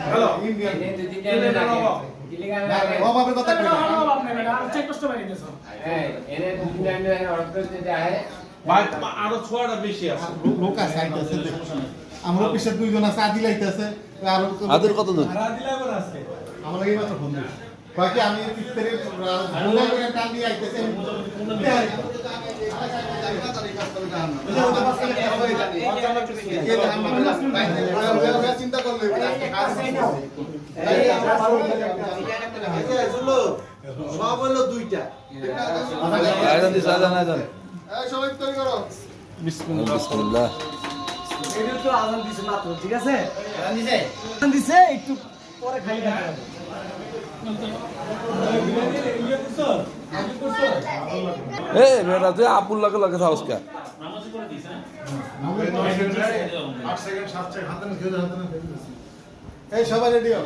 hello বাবার কথা কই ভাই আরো ছোয়াটা বেশি আছে লোক আছে আইতাছে আমরা পিছে দুইজন আছে আদি লাইতাছে আর আদের কত দূর আমরা এই মাত্র ফোন দিই বাকি আমি তিস্তারে গুলা করে টান দিয়ে আইতাছে চিন্তা করলে সব হলো দুইটা আজান দিস আজান আজান সবাই তৈরি করো বিসমিল্লাহ এটা তো আজান দিছে মাত্র ঠিক আছে আজান দিছে একটু পরে খাই খাবে এ বেটা তুই আপুর লাগে লাগে থাকস কা 8 সেকেন্ড 7 সেকেন্ড হাতে না খেয়ে হাতে না এই সবাই রেডি হও